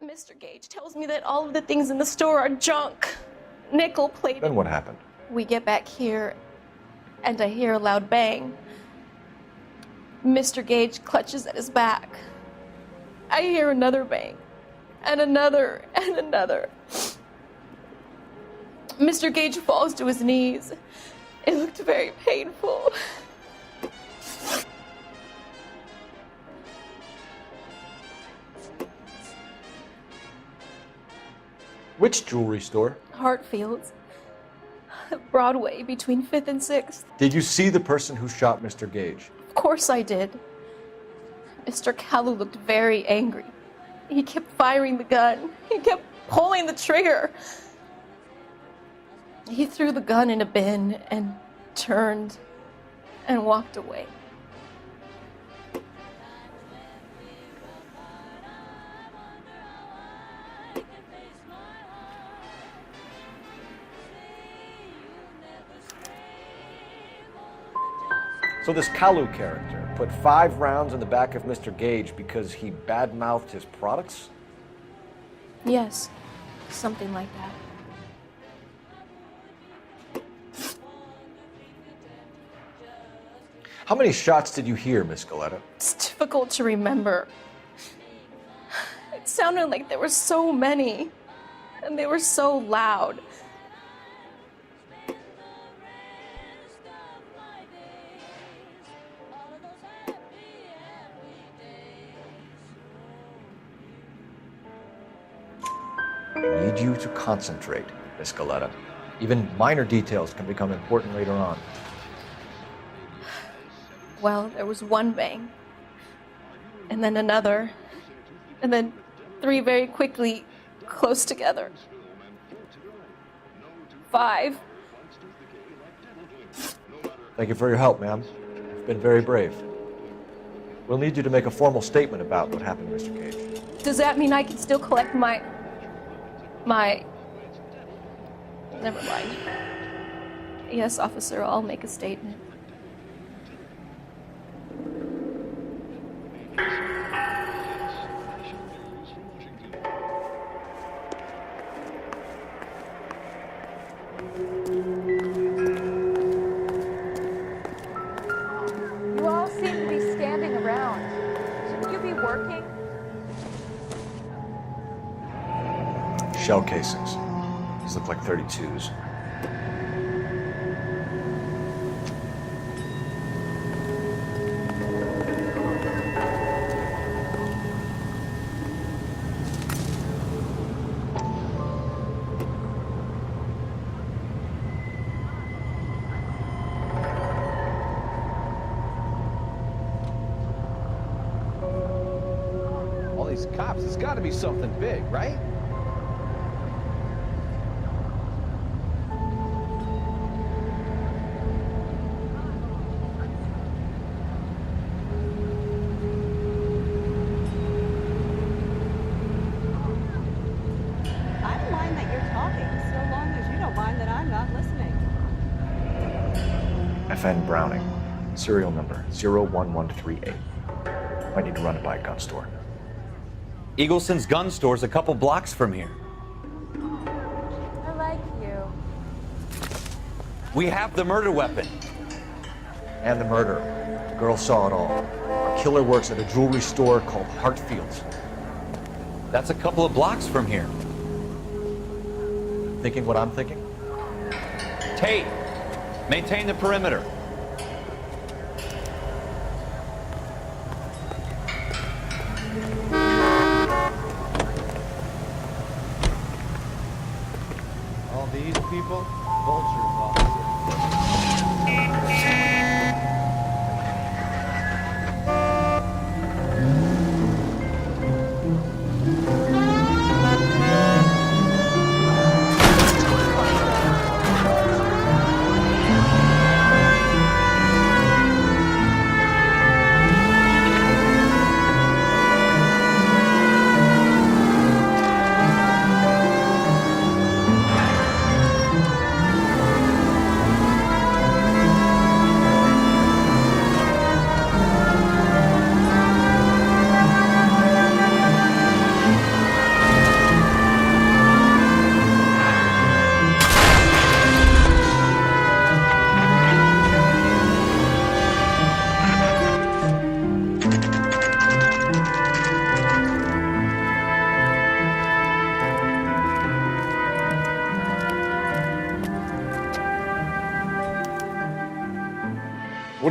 Mr. Gage tells me that all of the things in the store are junk, nickel-plated. Then what happened? We get back here, and I hear a loud bang. Mr. Gage clutches at his back. I hear another bang, and another, and another. Mr. Gage falls to his knees. It looked very painful. Which jewelry store? Hartfield's. Broadway, between 5th and 6th. Did you see the person who shot Mr. Gage? Of course I did. Mr. Kalu looked very angry. He kept firing the gun. He kept pulling the trigger. He threw the gun in a bin and turned and walked away. So this Kalu character put 5 rounds in the back of Mr. Gage because he badmouthed his products? Yes, something like that. How many shots did you hear, Miss Galetta? It's difficult to remember. It sounded like there were so many, and they were so loud. I need you to concentrate, Miss Galetta. Even minor details can become important later on. Well, there was one bang, and then another, and then 3 very quickly, close together. 5. Thank you for your help, ma'am. You've been very brave. We'll need you to make a formal statement about what happened, Mr. Gage. Does that mean I can still collect my... Never mind. Yes, officer, I'll make a statement. You all seem to be standing around. Shouldn't you be working? Shell casings. These look like 32s. All these cops, it's got to be something big, right? I don't mind that you're talking, so long as you don't mind that I'm not listening. FN Browning. Serial number 01138. Might need to run it by a gun store. Eagleson's gun store's a couple blocks from here. I like you. We have the murder weapon. And the murder. The girl saw it all. Our killer works at a jewelry store called Hartfield's. That's a couple of blocks from here. Thinking what I'm thinking? Tate, maintain the perimeter. All these people, vultures, officer.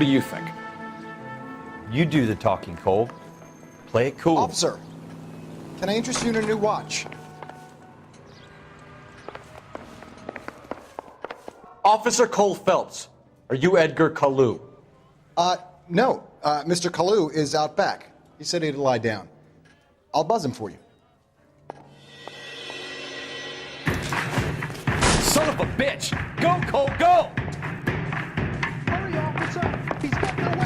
do you think? You do the talking, Cole. Play it cool. Officer, can I interest you in a new watch? Officer Cole Phelps, are you Edgar Kalu? No. Mr. Kalu is out back. He said he'd lie down. I'll buzz him for you. Son of a bitch! Go, Cole, go! Hurry, officer! He's getting away!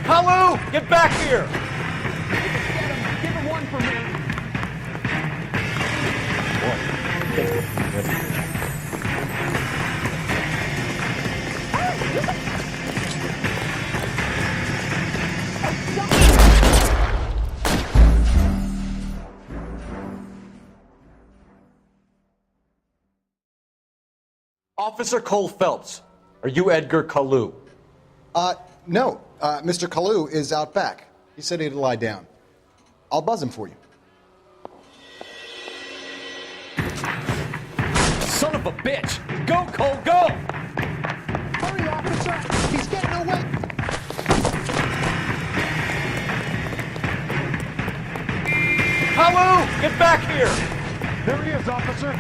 Kalu, get back here! Get him! Give him one for me! Officer Cole Phelps, are you Edgar Kalu? No. Mr. Kalu is out back. He said he'd lie down. I'll buzz him for you. Son of a bitch! Go, Cole, go! Hurry, officer! He's getting away! Kalu, get back here! There he is, officer!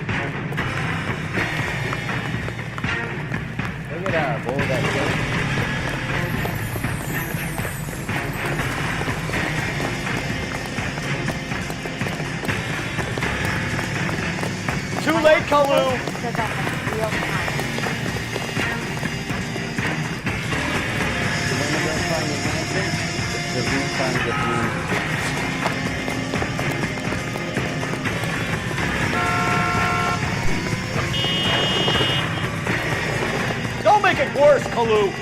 Look at boy, that Too late, Kalu! Said that in real time. When you go find the mansion, the refund that you Don't make it worse, Kalu!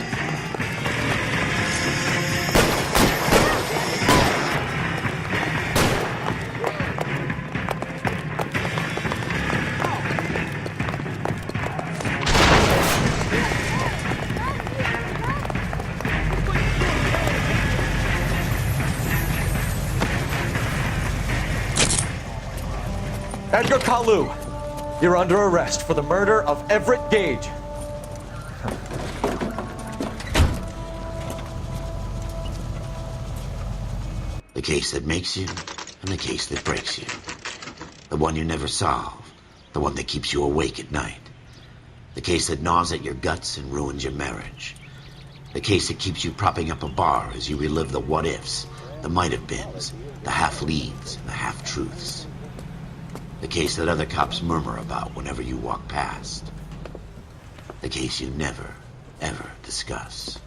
Edgar Kalu, you're under arrest for the murder of Everett Gage. The case that makes you, and the case that breaks you. The one you never solve, the one that keeps you awake at night. The case that gnaws at your guts and ruins your marriage. The case that keeps you propping up a bar as you relive the what-ifs, the might-have-beens, the half-leads, and the half-truths. The case that other cops murmur about whenever you walk past. The case you never, ever discuss.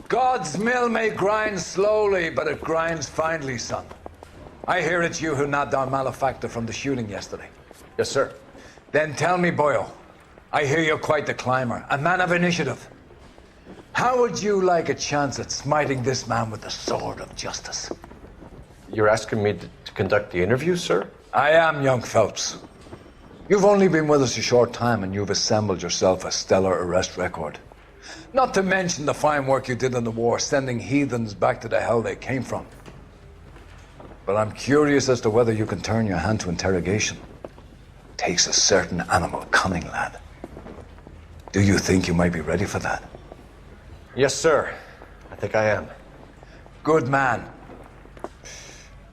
God's mill may grind slowly, but it grinds finely, son. I hear it's you who nabbed our malefactor from the shooting yesterday. Yes, sir. Then tell me, boyo, I hear you're quite the climber, a man of initiative. How would you like a chance at smiting this man with the sword of justice? You're asking me to conduct the interview, sir? I am, young Phelps. You've only been with us a short time and you've assembled yourself a stellar arrest record. Not to mention the fine work you did in the war, sending heathens back to the hell they came from. But I'm curious as to whether you can turn your hand to interrogation. Takes a certain animal cunning, lad. Do you think you might be ready for that? Yes, sir. I think I am. Good man.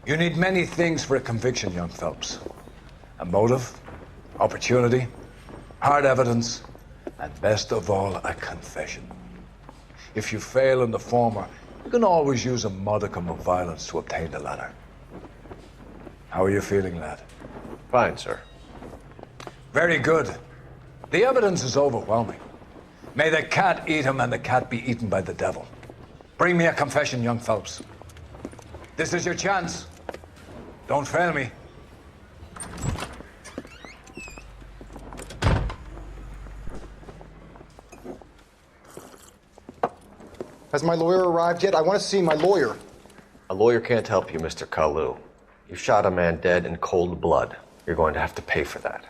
You need many things for a conviction, young Phelps. A motive, opportunity, hard evidence, and best of all, a confession. If you fail in the former, you can always use a modicum of violence to obtain the latter. How are you feeling, lad? Fine, sir. Very good. The evidence is overwhelming. May the cat eat him and the cat be eaten by the devil. Bring me a confession, young Phelps. This is your chance. Don't fail me. Has my lawyer arrived yet? I want to see my lawyer. A lawyer can't help you, Mr. Kalu. You shot a man dead in cold blood. You're going to have to pay for that.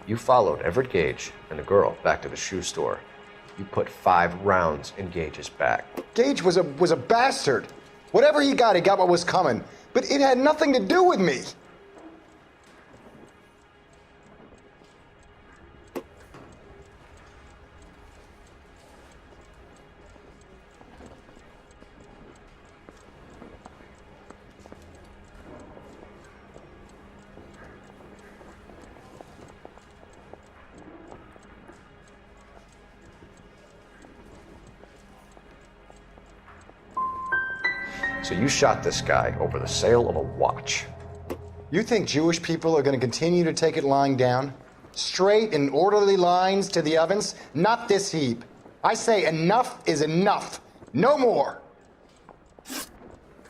You followed Everett Gage and the girl back to the shoe store. You put 5 rounds in Gage's back. Gage was a bastard. Whatever he got what was coming. But it had nothing to do with me. So you shot this guy over the sale of a watch. You think Jewish people are going to continue to take it lying down? Straight and orderly lines to the ovens? Not this heap. I say enough is enough. No more.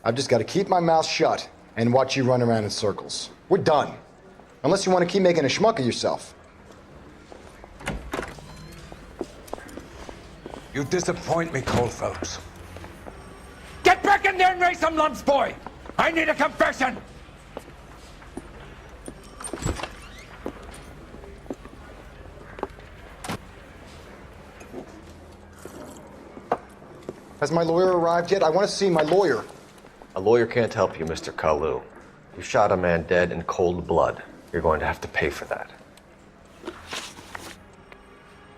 I've just got to keep my mouth shut and watch you run around in circles. We're done. Unless you want to keep making a schmuck of yourself. You disappoint me, Cole Phelps. Get back in there and raise some lumps, boy! I need a confession! Has my lawyer arrived yet? I want to see my lawyer. A lawyer can't help you, Mr. Kalu. You shot a man dead in cold blood. You're going to have to pay for that.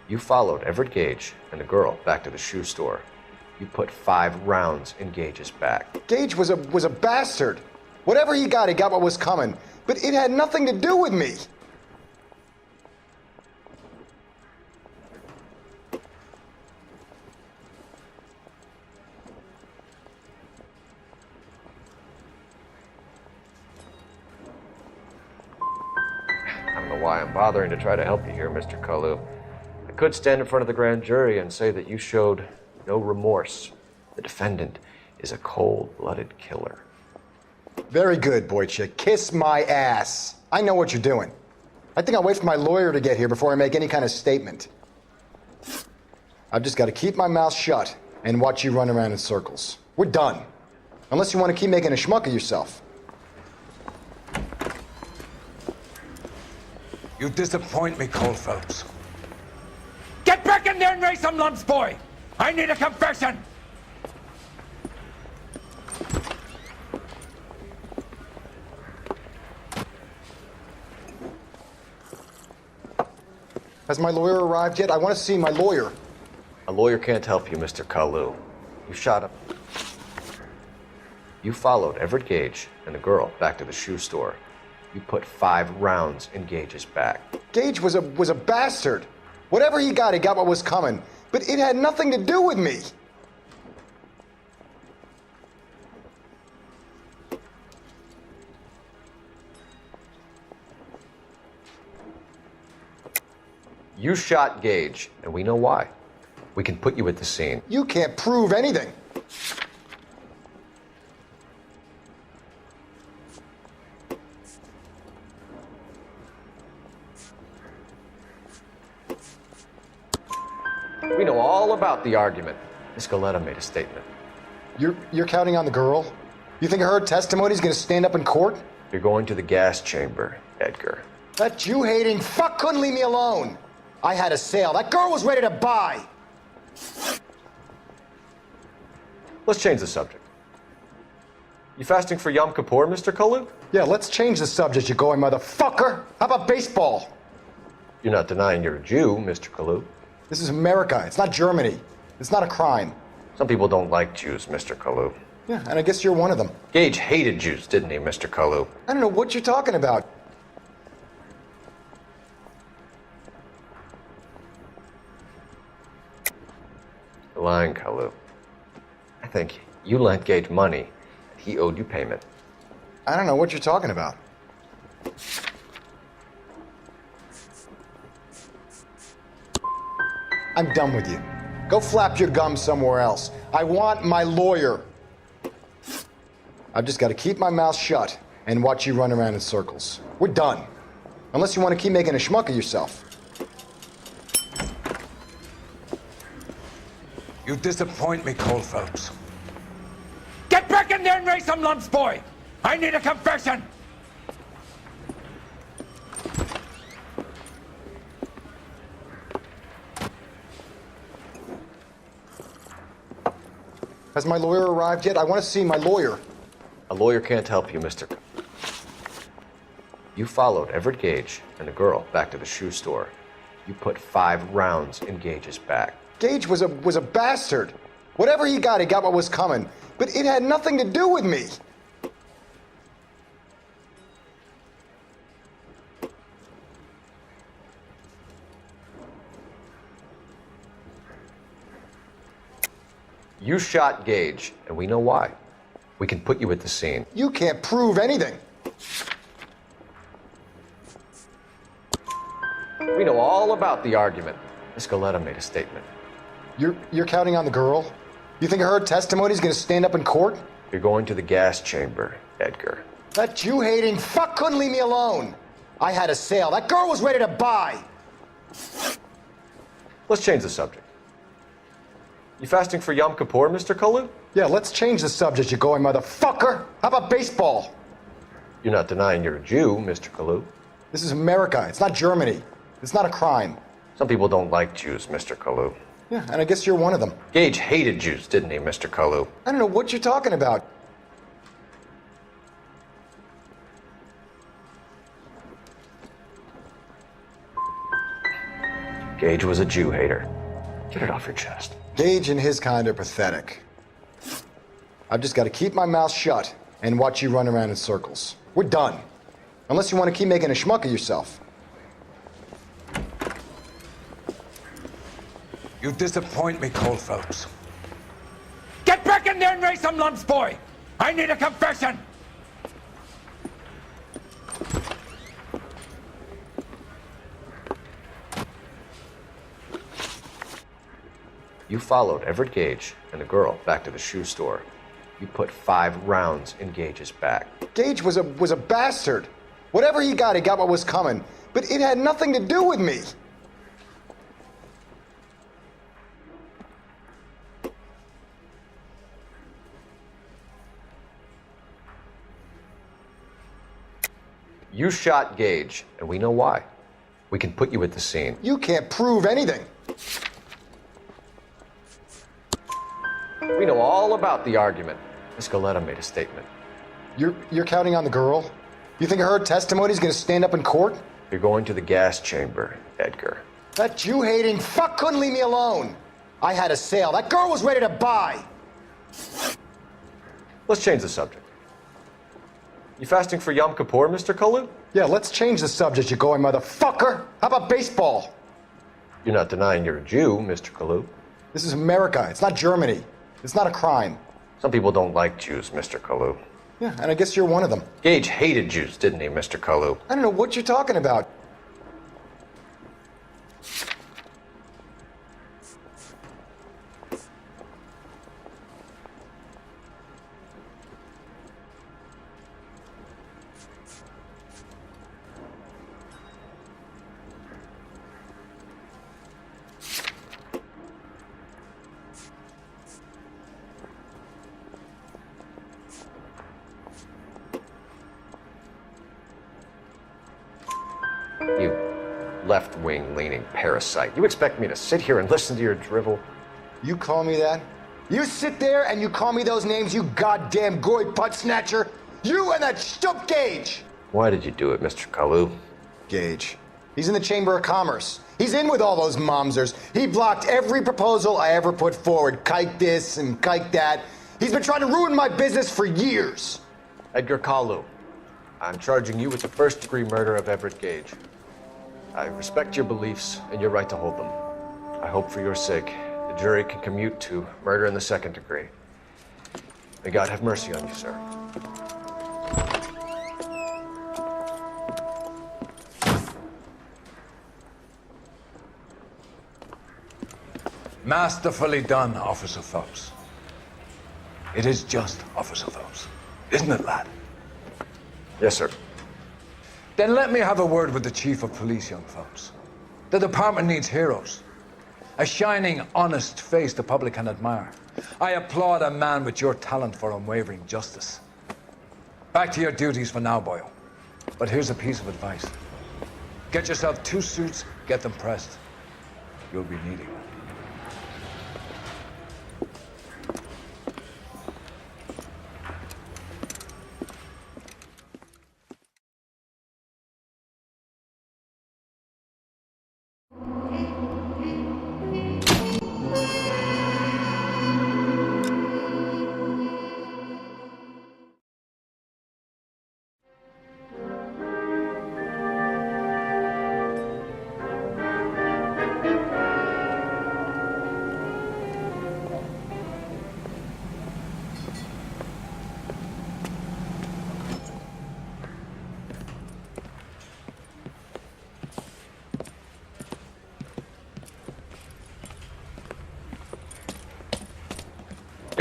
You followed Everett Gage and the girl back to the shoe store. You put 5 rounds in Gage's back. Gage was a bastard. Whatever he got what was coming. But it had nothing to do with me. I don't know why I'm bothering to try to help you here, Mr. Kalu. I could stand in front of the grand jury and say that you showed no remorse. The defendant is a cold-blooded killer. Very good, boy chick. Kiss my ass. I know what you're doing. I think I'll wait for my lawyer to get here before I make any kind of statement. I've just got to keep my mouth shut and watch you run around in circles. We're done. Unless you want to keep making a schmuck of yourself. You disappoint me, Cole Phelps. Get back in there and raise some lumps, boy! I need a confession! Has my lawyer arrived yet? I want to see my lawyer. A lawyer can't help you, Mr. Kalu. You shot him. You followed Everett Gage and the girl back to the shoe store. You put 5 rounds in Gage's back. Gage was a bastard. Whatever he got what was coming. But it had nothing to do with me. You shot Gage, and we know why. We can put you at the scene. You can't prove anything. We know all about the argument. Miss Galetta made a statement. You're counting on the girl? You think her testimony is going to stand up in court? You're going to the gas chamber, Edgar. That Jew-hating fuck couldn't leave me alone. I had a sale. That girl was ready to buy. Let's change the subject. You fasting for Yom Kippur, Mr. Kalu? Yeah, let's change the subject, you going motherfucker. How about baseball? You're not denying you're a Jew, Mr. Kalu. This is America. It's not Germany. It's not a crime. Some people don't like Jews, Mr. Kalu. Yeah, and I guess you're one of them. Gage hated Jews, didn't he, Mr. Kalu? I don't know what you're talking about. You're lying, Kalu. I think you lent Gage money. He owed you payment. I don't know what you're talking about. I'm done with you. Go flap your gums somewhere else. I want my lawyer. I've just got to keep my mouth shut and watch you run around in circles. We're done. Unless you want to keep making a schmuck of yourself. You disappoint me, Cole Phelps. Get back in there and raise some lumps, boy! I need a confession! Has Has my lawyer arrived yet? I want to see my lawyer. A lawyer can't help you, Mr. You followed Everett Gage and the girl back to the shoe store. You put 5 rounds in Gage's back. Gage was a bastard. Whatever he got what was coming. But it had nothing to do with me. You shot Gage, and we know why. We can put you at the scene. You can't prove anything. We know all about the argument. Miss Goleta made a statement. You're counting on the girl? You think her testimony is going to stand up in court? You're going to the gas chamber, Edgar. That Jew-hating fuck couldn't leave me alone. I had a sale. That girl was ready to buy. Let's change the subject. You fasting for Yom Kippur, Mr. Kalu? Yeah, let's change the subject, you going motherfucker. How about baseball? You're not denying you're a Jew, Mr. Kalu. This is America. It's not Germany. It's not a crime. Some people don't like Jews, Mr. Kalu. Yeah, and I guess you're one of them. Gage hated Jews, didn't he, Mr. Kalu? I don't know what you're talking about. Gage was a Jew hater. Get it off your chest. Gage and his kind are pathetic. I've just got to keep my mouth shut and watch you run around in circles. We're done. Unless you want to keep making a schmuck of yourself. You disappoint me, Cole Phelps. Get back in there and raise some lumps, boy! I need a confession! You followed Everett Gage and the girl back to the shoe store. You put 5 rounds in Gage's back. Gage was a bastard. Whatever he got what was coming. But it had nothing to do with me. You shot Gage, and we know why. We can put you at the scene. You can't prove anything. We know all about the argument. Miss Goleta made a statement. You're counting on the girl? You think her testimony is going to stand up in court? You're going to the gas chamber, Edgar. That Jew-hating fuck couldn't leave me alone. I had a sale. That girl was ready to buy. Let's change the subject. You fasting for Yom Kippur, Mr. Kalu? Yeah, let's change the subject, you going motherfucker. How about baseball? You're not denying you're a Jew, Mr. Kalu. This is America. It's not Germany. It's not a crime. Some people don't like Jews, Mr. Kalu. Yeah, and I guess you're one of them. Gage hated Jews, didn't he, Mr. Kalu? I don't know what you're talking about. You left-wing leaning parasite. You expect me to sit here and listen to your drivel? You call me that? You sit there and you call me those names, you goddamn goy putt snatcher? You and that stup Gage! Why did you do it, Mr. Kalu? Gage. He's in the Chamber of Commerce. He's in with all those momsers. He blocked every proposal I ever put forward. Kike this and kike that. He's been trying to ruin my business for years. Edgar Kalu, I'm charging you with the first-degree murder of Everett Gage. I respect your beliefs and your right to hold them. I hope for your sake the jury can commute to murder in the second degree. May God have mercy on you, sir. Masterfully done, Officer Phelps. It is just Officer Phelps. Isn't it, lad? Yes, sir. Then let me have a word with the Chief of Police, young Phelps. The department needs heroes. A shining, honest face the public can admire. I applaud a man with your talent for unwavering justice. Back to your duties for now, boyo. But here's a piece of advice. Get yourself 2 suits, get them pressed. You'll be needing them.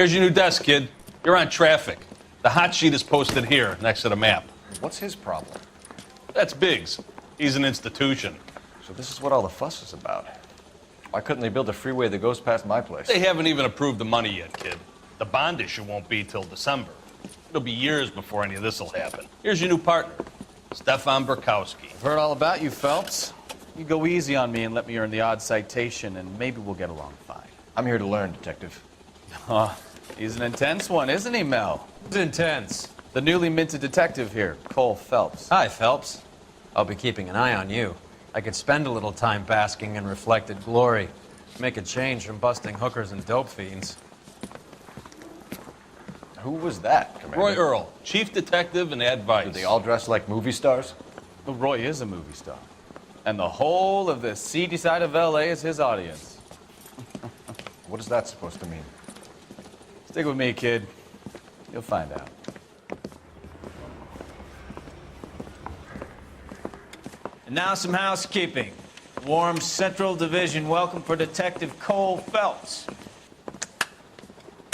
Here's your new desk, kid. You're on traffic. The hot sheet is posted here, next to the map. What's his problem? That's Biggs. He's an institution. So this is what all the fuss is about. Why couldn't they build a freeway that goes past my place? They haven't even approved the money yet, kid. The bond issue won't be till December. It'll be years before any of this will happen. Here's your new partner, Stefan Burkowski. I've heard all about you, Phelps. You go easy on me and let me earn the odd citation, and maybe we'll get along fine. I'm here to learn, Detective. Oh, he's an intense one, isn't he, Mel? Who's intense? The newly minted detective here, Cole Phelps. Hi, Phelps. I'll be keeping an eye on you. I could spend a little time basking in reflected glory. Make a change from busting hookers and dope fiends. Who was that, Commander? Roy Earl, chief detective and advice. Do they all dress like movie stars? Well, Roy is a movie star. And the whole of the seedy side of L.A. is his audience. What is that supposed to mean? Stick with me, kid. You'll find out. And now some housekeeping. Warm Central Division welcome for Detective Cole Phelps.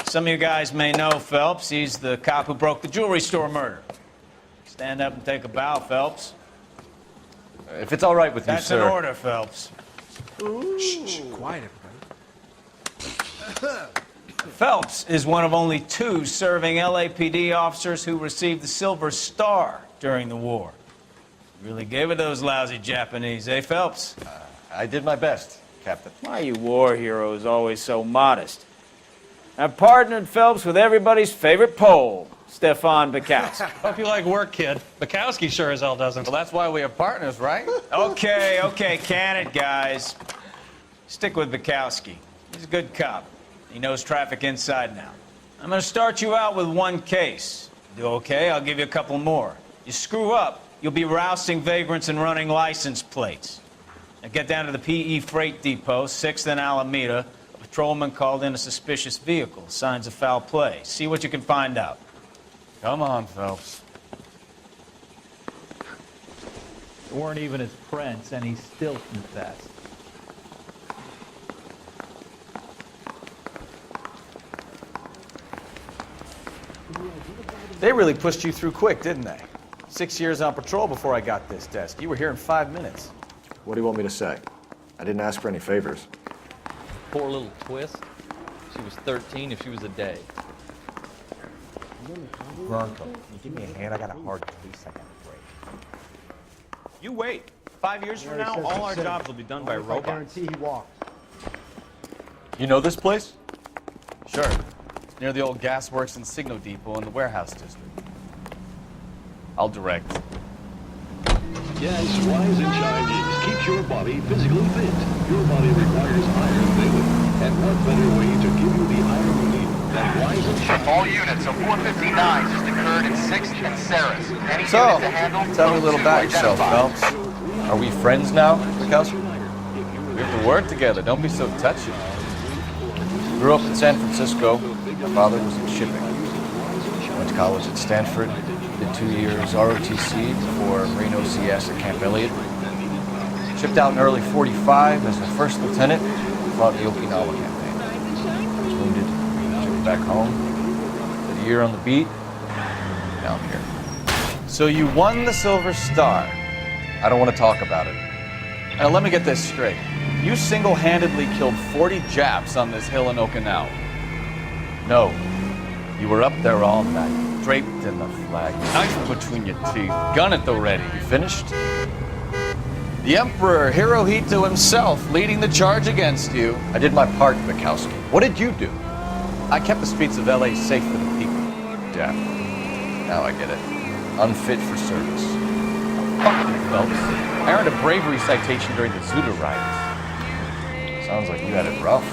Some of you guys may know Phelps. He's the cop who broke the jewelry store murder. Stand up and take a bow, Phelps. If it's all right with you, sir. That's an order, Phelps. Shh, quiet, everybody. Phelps is one of only 2 serving LAPD officers who received the Silver Star during the war. Really gave it those lousy Japanese, eh, Phelps? I did my best, Captain. Why are you war heroes always so modest? I've partnered Phelps with everybody's favorite Pole, Stefan Burkowski. Hope you like work, kid. Bukowski sure as hell doesn't. Well, that's why we have partners, right? Okay, can it, guys. Stick with Burkowski. He's a good cop. He knows traffic inside and out. I'm going to start you out with 1 case. Do okay, I'll give you a couple more. You screw up, you'll be rousting vagrants and running license plates. Now get down to the PE Freight Depot, 6th and Alameda. A patrolman called in a suspicious vehicle. Signs of foul play. See what you can find out. Come on, Phelps. You weren't even his friends, and he still confessed. They really pushed you through quick, didn't they? 6 years on patrol before I got this desk. You were here in 5 minutes. What do you want me to say? I didn't ask for any favors. Poor little twist. She was 13 if she was a day. Bronco, can you give me a hand? I got a hard case I gotta break. You wait. 5 years from now, all our jobs will be done by robots. I guarantee he walks. You know this place? Sure. It's near the old gasworks and Signo Depot in the warehouse district. I'll direct. Yes, rise and Chinese keeps your body physically fit. Your body requires iron daily. And what better way to give you the iron you need than rise and shine? All units of 459 just occurred in 6th and Saris. Any So, unit to handle, tell me a little code about 2 yourself, identified. Phelps. Are we friends now, Burkowski? We have to work together. Don't be so touchy. Grew up in San Francisco. My father was in shipping. Went to college at Stanford. Did 2 years ROTC before Marine OCS at Camp Elliott. Shipped out in early 45 as a first lieutenant. Fought the Okinawa campaign. Was wounded. Shipped back home. Did a year on the beat. Now I'm here. So you won the Silver Star. I don't want to talk about it. Now let me get this straight. You single-handedly killed 40 Japs on this hill in Okinawa. No. You were up there all night, draped in the flag, knife between your teeth, gun at the ready. You finished? The Emperor Hirohito himself leading the charge against you. I did my part, Bukowski. What did you do? I kept the streets of LA safe for the people. Yeah. Now I get it. Unfit for service. Fuck you, Phelps. I earned a bravery citation during the Zuda riots. Sounds like you had it rough.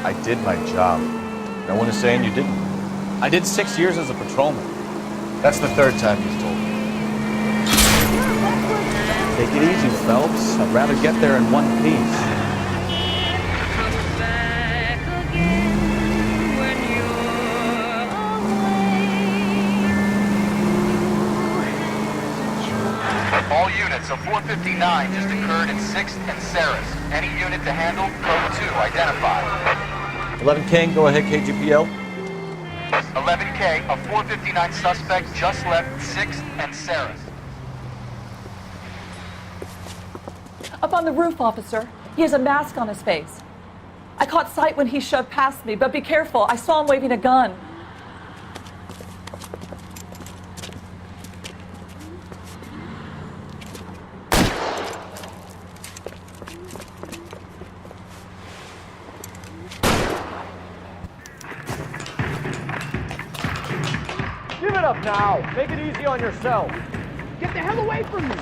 I did my job. No one is saying you didn't. I did 6 years as a patrolman. That's the 3rd time you've told me. Take it easy, Phelps. I'd rather get there in one piece. All units of 459 just occurred in 6th and Saris. Any unit to handle, code 2 identified. 11 King, go ahead, KGPL. 11K, a 459 suspect just left 6th and Sarah. Up on the roof, officer. He has a mask on his face. I caught sight when he shoved past me, but be careful. I saw him waving a gun. Give it up now. Make it easy on yourself. Get the hell away from me.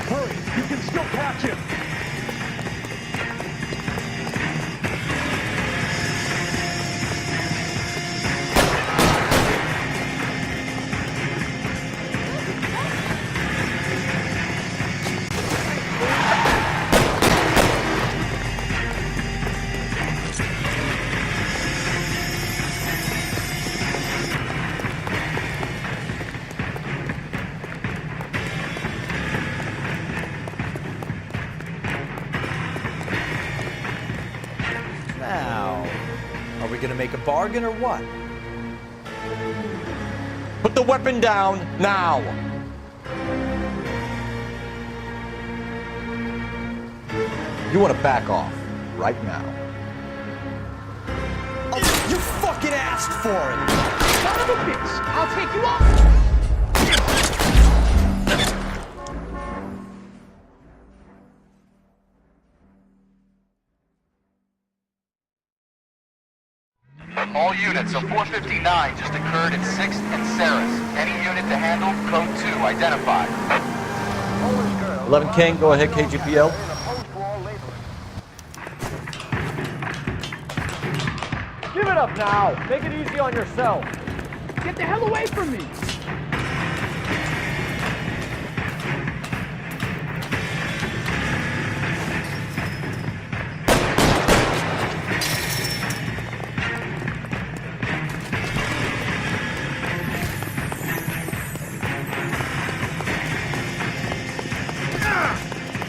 Hurry, you can still catch him. Now, are we gonna make a bargain or what? Put the weapon down now. You want to back off right now. Oh, you fucking asked for it! Son of a bitch! I'll take you off! All units, a 459 just occurred at 6th and Sarah. Any unit to handle, code 2 identified. 11 King, go ahead, KGPL. Give it up now. Make it easy on yourself. Get the hell away from me.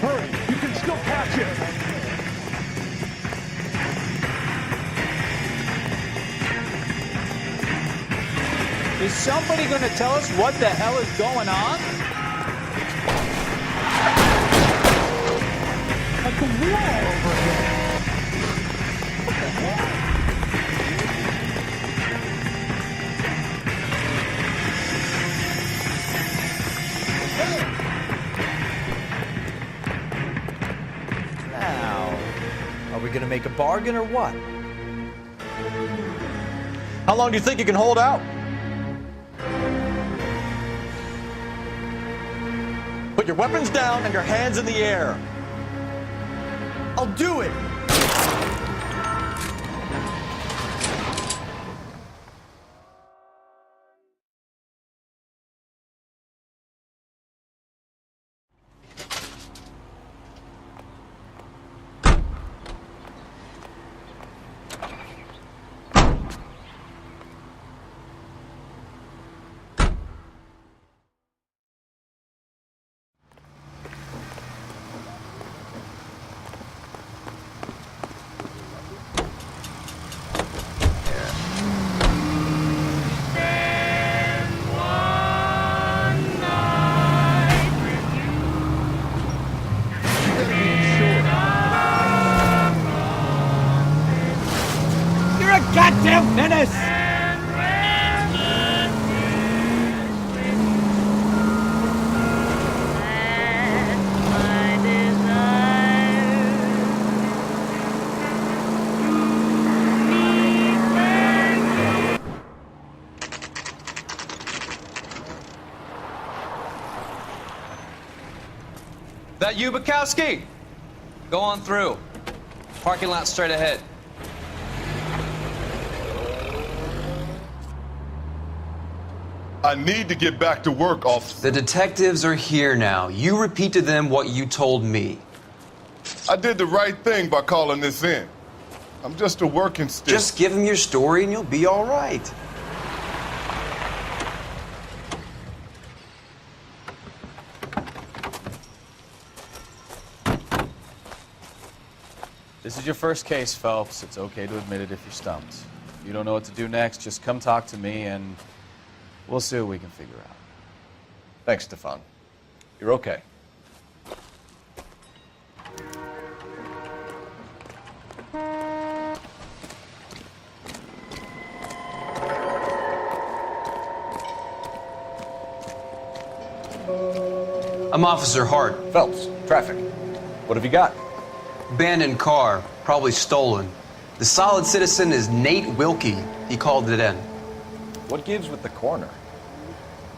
Hurry, you can still catch him. Is somebody going to tell us what the hell is going on? Like a war over here. What the hell? Now, are we gonna make a bargain or what? How long do you think you can hold out? Put your weapons down and your hands in the air. I'll do it! Goddamn menace! That you, Bukowski? Go on through. Parking lot straight ahead. I need to get back to work, officer. The detectives are here now. You repeat to them what you told me. I did the right thing by calling this in. I'm just a working stick. Just give them your story and you'll be all right. This is your first case, Phelps. It's okay to admit it if you're stumped. If you don't know what to do next, just come talk to me and we'll see what we can figure out. Thanks, Stefan. You're okay. I'm Officer Hart. Phelps, traffic. What have you got? Abandoned car, probably stolen. The solid citizen is Nate Wilkie. He called it in. What gives with the coroner?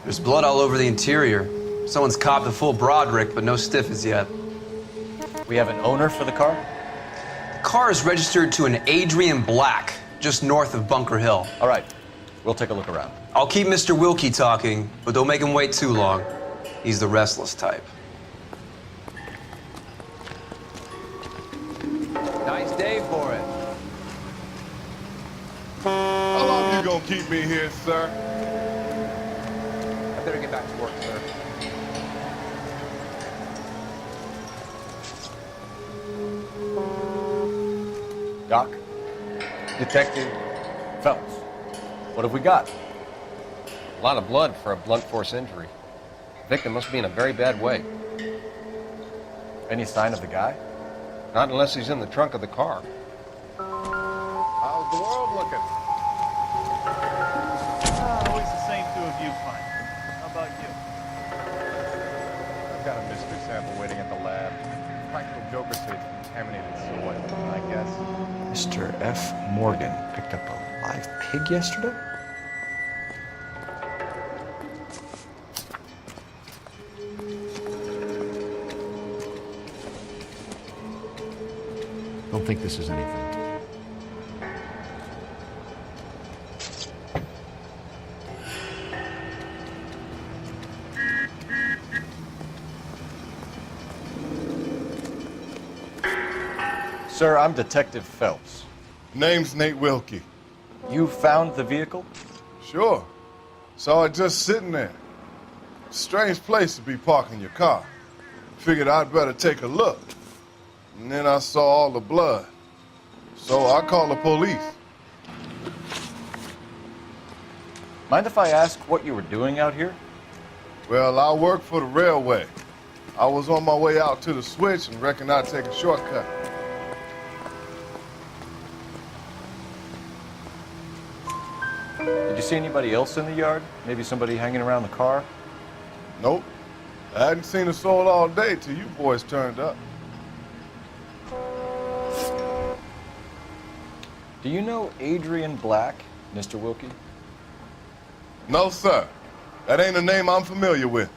There's blood all over the interior. Someone's copped a full Broderick, but no stiff as yet. We have an owner for the car? The car is registered to an Adrian Black, just north of Bunker Hill. All right, we'll take a look around. I'll keep Mr. Wilkie talking, but don't make him wait too long. He's the restless type. Nice day for it. How long you gonna keep me here, sir? I better get back to work, sir. Doc? Detective Phelps. What have we got? A lot of blood for a blunt force injury. The victim must be in a very bad way. Any sign of the guy? Not unless he's in the trunk of the car. How's the world looking? Always the same two of you, fine. How about you? I've got a mystery sample waiting at the lab. Practical Joker said it's contaminated soil, I guess. Mr. F. Morgan picked up a live pig yesterday? Don't think this is anything. Sir, I'm Detective Phelps. Name's Nate Wilkie. You found the vehicle? Sure. Saw it just sitting there. Strange place to be parking your car. Figured I'd better take a look. And then I saw all the blood. So I called the police. Mind if I ask what you were doing out here? Well, I work for the railway. I was on my way out to the switch and reckoned I'd take a shortcut. Did you see anybody else in the yard? Maybe somebody hanging around the car? Nope. I hadn't seen a soul all day till you boys turned up. Do you know Adrian Black, Mr. Wilkie? No, sir. That ain't a name I'm familiar with.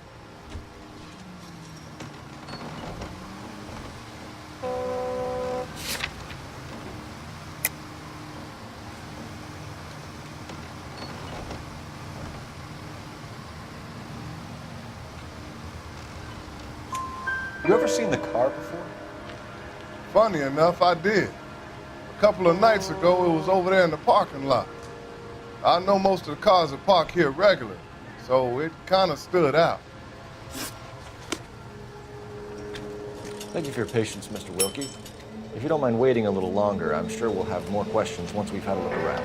You ever seen the car before? Funny enough, I did. A couple of nights ago, it was over there in the parking lot. I know most of the cars are parked here regularly, so it kind of stood out. Thank you for your patience, Mr. Wilkie. If you don't mind waiting a little longer, I'm sure we'll have more questions once we've had a look around.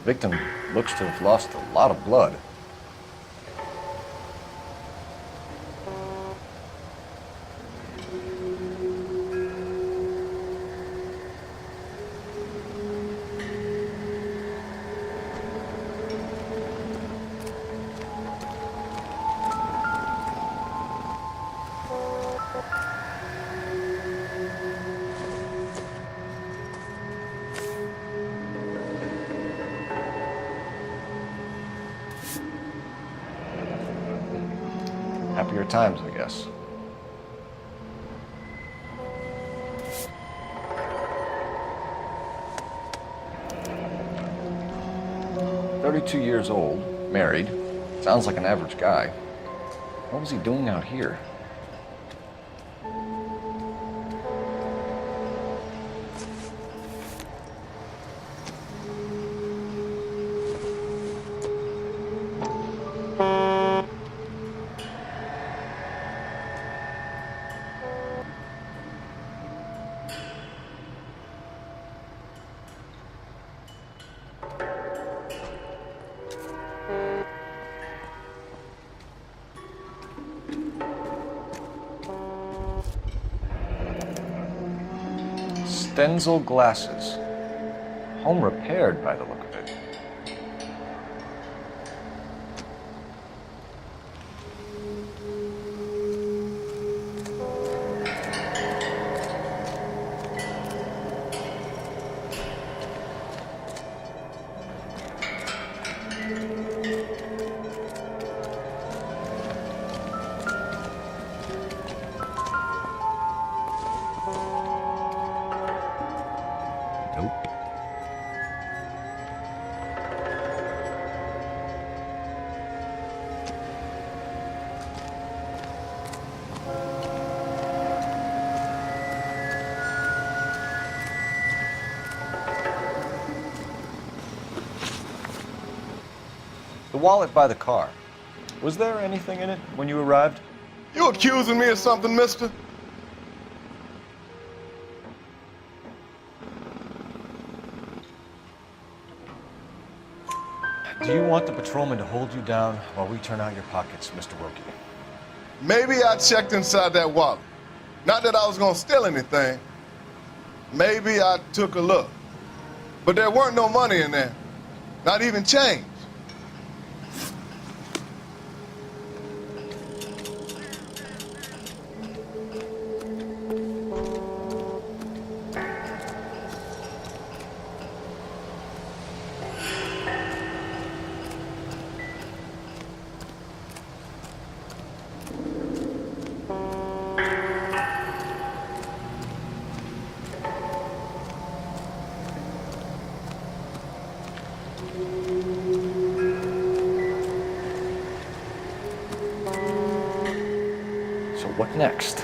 Victim looks to have lost a lot of blood. Happier times, I guess. 42 years old, married. Sounds like an average guy. What was he doing out here? Stenzel glasses. Home repaired by the look of it. The wallet by the car. Was there anything in it when you arrived? You accusing me of something, mister? Do you want the patrolman to hold you down while we turn out your pockets, Mr. Wilkie? Maybe I checked inside that wallet. Not that I was gonna steal anything. Maybe I took a look. But there weren't no money in there. Not even change. What next?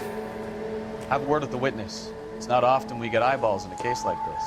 Have a word with the witness. It's not often we get eyeballs in a case like this.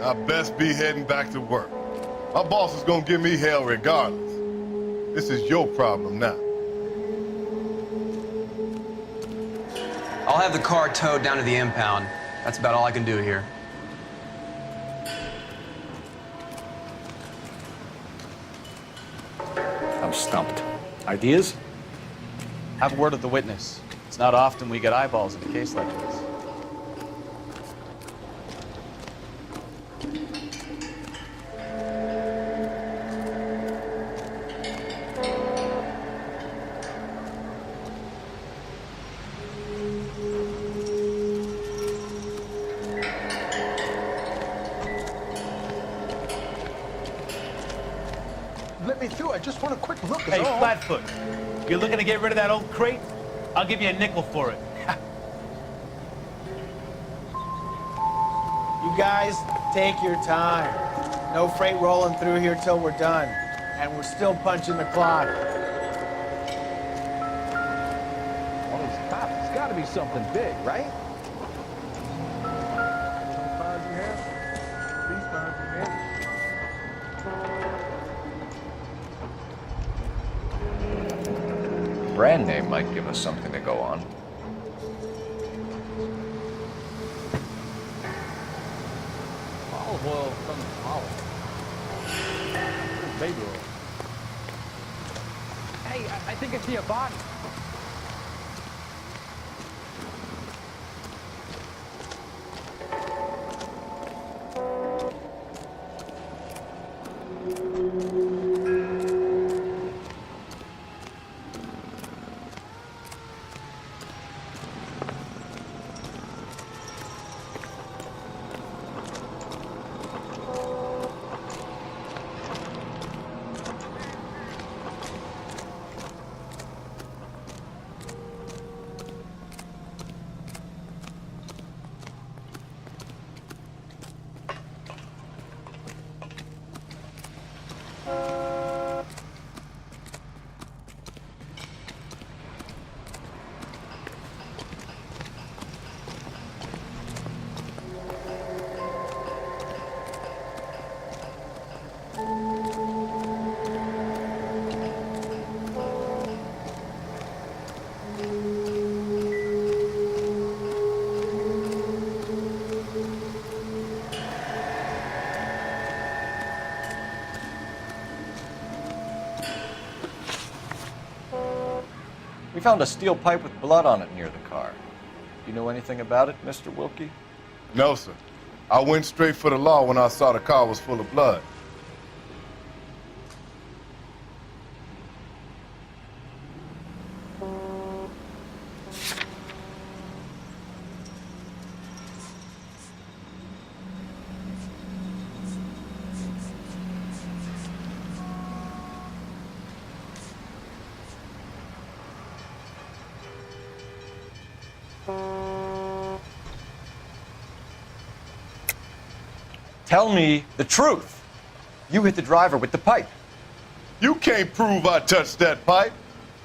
I best be heading back to work. My boss is gonna give me hell regardless. This is your problem now. I'll have the car towed down to the impound. That's about all I can do here. I'm stumped. Ideas? Have a word with the witness. It's not often we get eyeballs in a case like this. Let me through. I just want a quick look. Hey, Flatfoot, you're looking to get rid of that old crate? I'll give you a nickel for it. You guys, take your time. No freight rolling through here till we're done. And we're still punching the clock. All those cops, it's got to be something big, right? Brand name might give us something to go on. Olive oil from olive. Baby oil. Hey, I think I see a body. We found a steel pipe with blood on it near the car. Do you know anything about it, Mr. Wilkie? No, sir. I went straight for the law when I saw the car was full of blood. Tell me the truth. You hit the driver with the pipe. You can't prove I touched that pipe.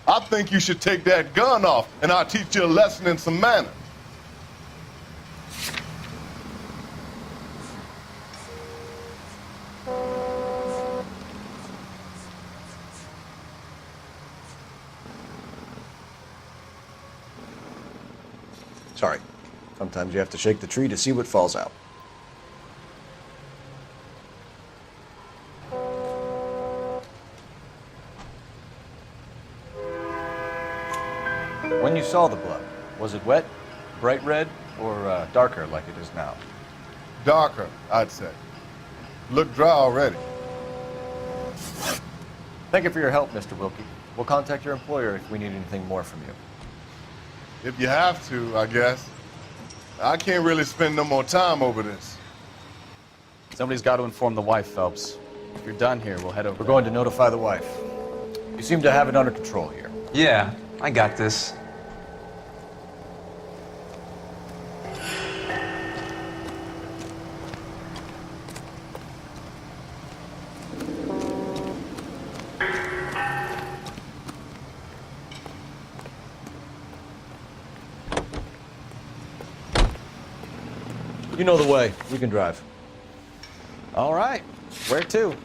I think you should take that gun off, and I'll teach you a lesson in some manners. Sorry. Sometimes you have to shake the tree to see what falls out. When you saw the blood, was it wet, bright red, or darker like it is now? Darker, I'd say. Look dry already. Thank you for your help, Mr. Wilkie. We'll contact your employer if we need anything more from you. If you have to, I guess. I can't really spend no more time over this. Somebody's got to inform the wife, Phelps. If you're done here, we'll head over. We're going to notify the wife. You seem to have it under control here. Yeah, I got this. You know the way. You can drive. All right. Where to?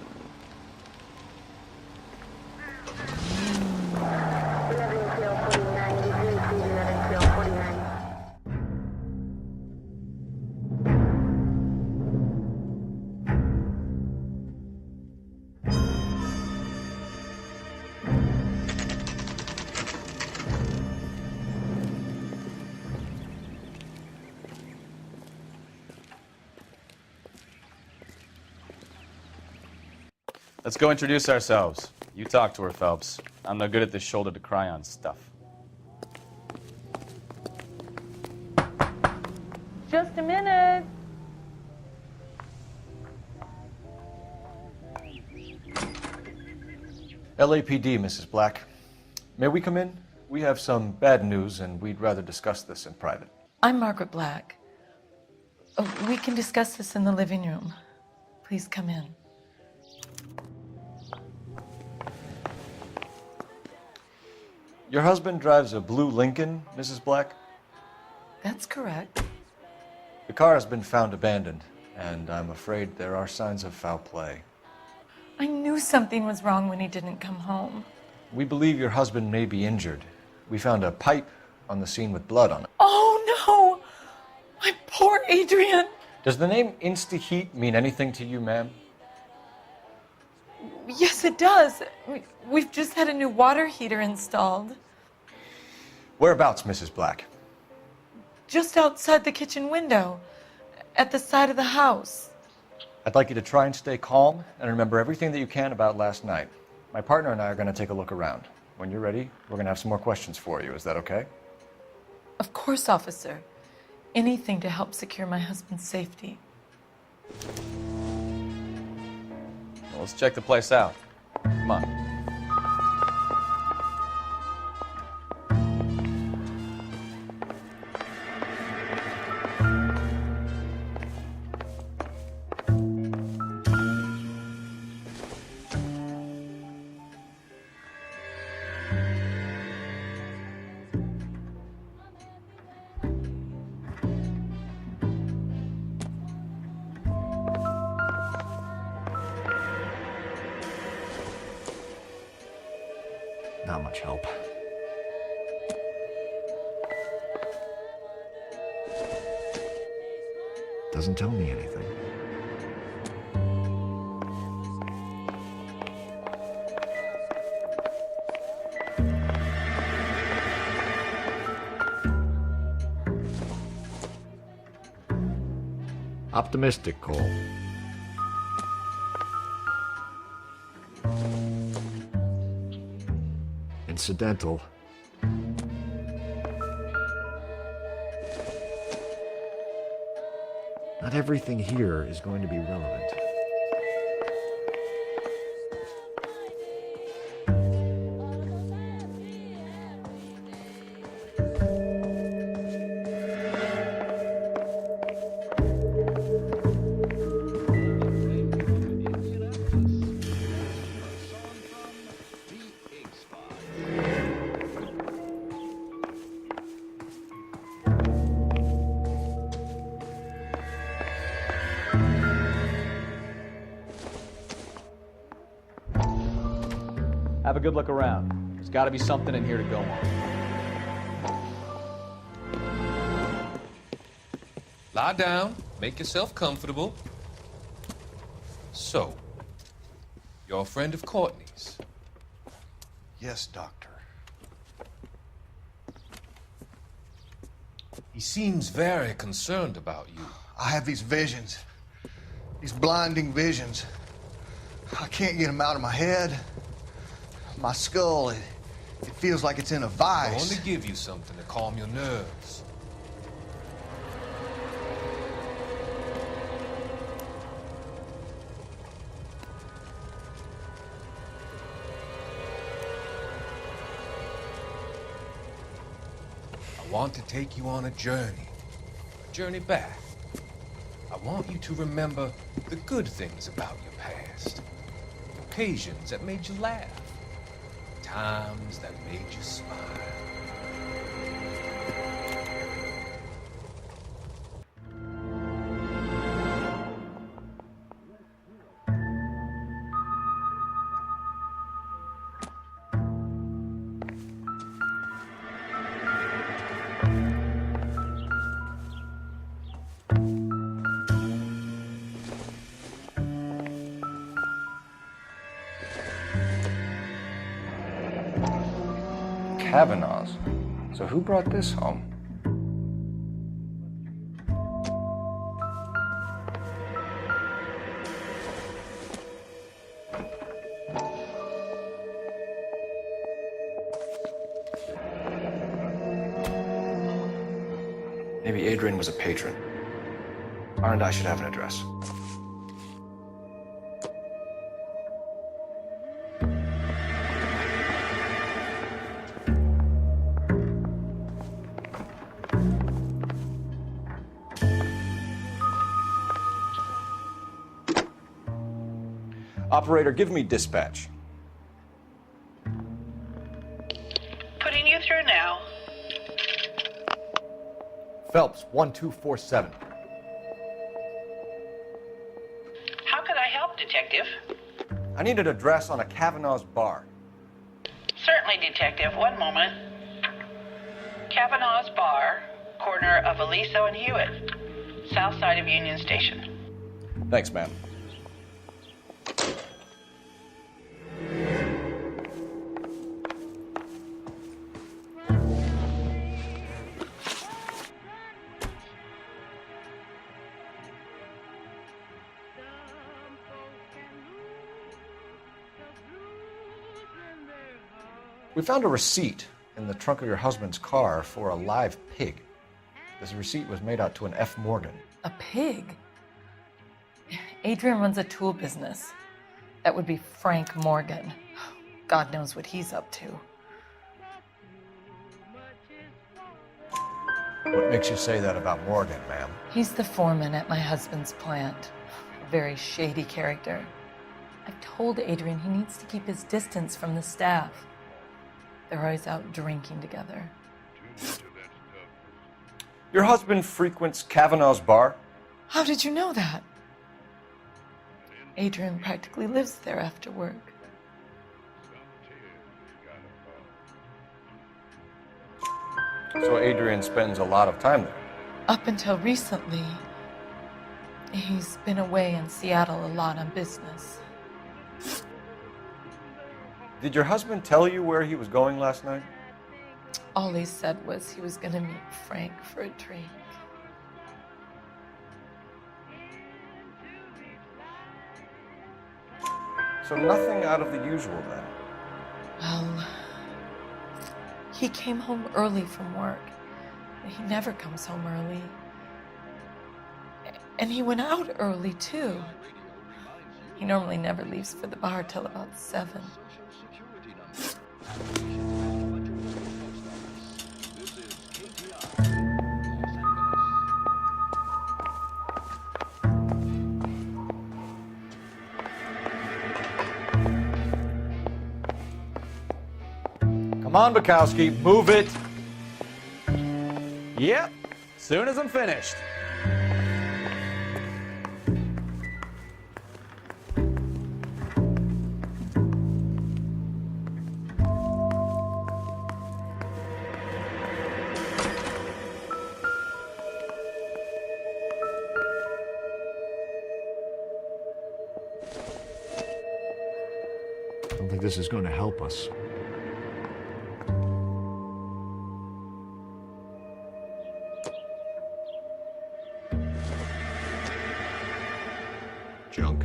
Let's go introduce ourselves. You talk to her, Phelps. I'm no good at this shoulder to cry on stuff. Just a minute. LAPD, Mrs. Black. May we come in? We have some bad news, and we'd rather discuss this in private. I'm Margaret Black. We can discuss this in the living room. Please come in. Your husband drives a blue Lincoln, Mrs. Black? That's correct. The car has been found abandoned, and I'm afraid there are signs of foul play. I knew something was wrong when he didn't come home. We believe your husband may be injured. We found a pipe on the scene with blood on it. Oh, no! My poor Adrian! Does the name Insta-Heat mean anything to you, ma'am? Yes, it does. We've just had a new water heater installed. Whereabouts, Mrs. Black? Just outside the kitchen window, at the side of the house. I'd like you to try and stay calm and remember everything that you can about last night. My partner and I are going to take a look around. When you're ready, we're going to have some more questions for you. Is that okay? Of course, officer. Anything to help secure my husband's safety. Well, let's check the place out. Come on. Not much help. Doesn't tell me anything. Optimistic, Cole. Incidental. Not everything here is going to be relevant. Have a good look around. There's got to be something in here to go on. Lie down, make yourself comfortable. So, you're a friend of Courtney's? Yes, Doctor. He seems very concerned about you. I have these visions. These blinding visions. I can't get them out of my head. My skull, it feels like it's in a I vice. want to give you something to calm your nerves. I want to take you on a journey back. I want you to remember the good things about your past, occasions that made you laugh, times that made you smile. Kavanaugh's. So who brought this home? Maybe Adrian was a patron. Aren't I should have an address. Operator, give me dispatch. Putting you through now. Phelps, 1247. How could I help, Detective? I need an address on a Kavanaugh's bar. Certainly, Detective. One moment. Kavanaugh's Bar, corner of Aliso and Hewitt, south side of Union Station. Thanks, ma'am. We found a receipt in the trunk of your husband's car for a live pig. This receipt was made out to an F. Morgan. A pig? Adrian runs a tool business. That would be Frank Morgan. God knows what he's up to. What makes you say that about Morgan, ma'am? He's the foreman at my husband's plant. A very shady character. I've told Adrian he needs to keep his distance from the staff. They're always out drinking together. Your husband frequents Kavanaugh's bar? How did you know that? Adrian practically lives there after work. So Adrian spends a lot of time there? Up until recently, he's been away in Seattle a lot on business. Did your husband tell you where he was going last night? All he said was he was going to meet Frank for a drink. So nothing out of the usual then? Well, he came home early from work. He never comes home early. And he went out early, too. He normally never leaves for the bar till about 7. Come on, Bukowski, move it. Yep, soon as I'm finished. I don't think this is going to help us. Junk.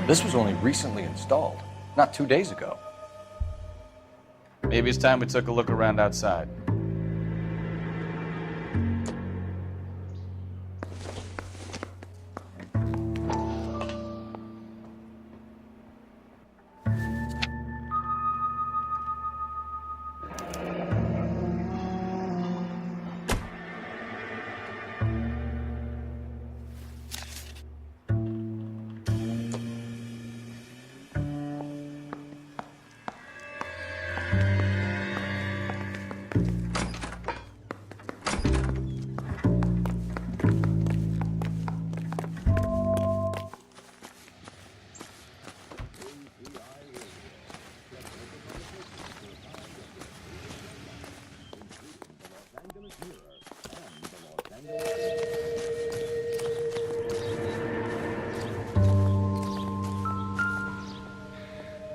This was only recently installed, not 2 days ago. Maybe it's time we took a look around outside.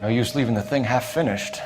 No use leaving the thing half finished.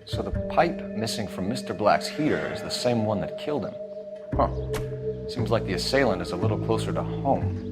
So the pipe missing from Mr. Black's heater is the same one that killed him. Huh. Seems like the assailant is a little closer to home.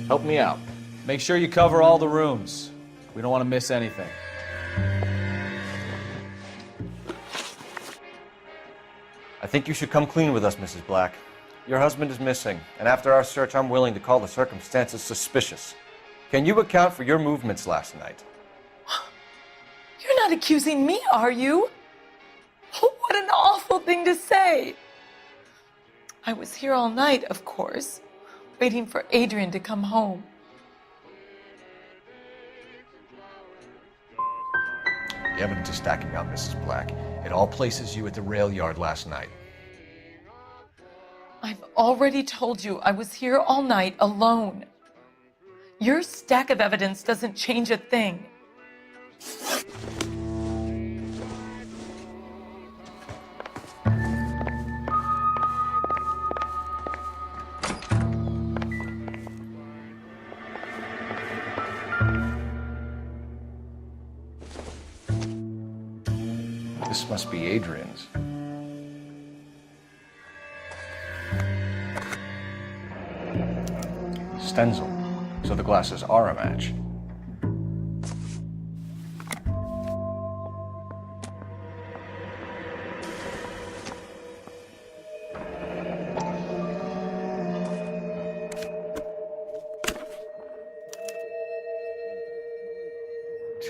Help me out. Make sure you cover all the rooms. We don't want to miss anything. I think you should come clean with us, Mrs. Black. your husband is missing, and after our search, I'm willing to call the circumstances suspicious. Can you account for your movements last night? You're not accusing me, are you? What an awful thing to say. I was here all night, of course, waiting for Adrian to come home. The evidence is stacking up, Mrs. Black. It all places you at the rail yard last night. I've already told you I was here all night alone. Your stack of evidence doesn't change a thing. This must be Adrian's. Stencil, so the glasses are a match.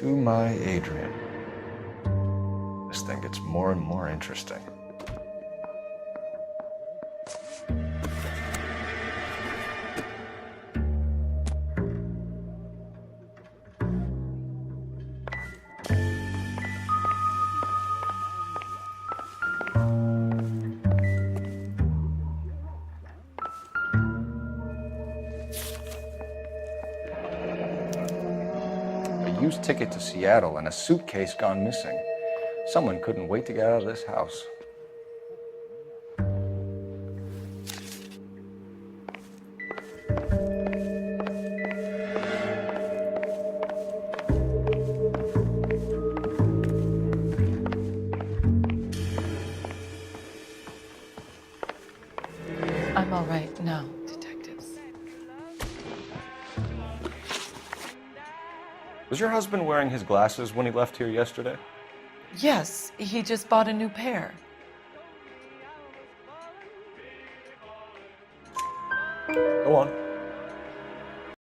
To my Adrian. This thing gets more and more interesting. A used ticket to Seattle and a suitcase gone missing. Someone couldn't wait to get out of this house. I'm all right now, detectives. Was your husband wearing his glasses when he left here yesterday? Yes, he just bought a new pair. Go on.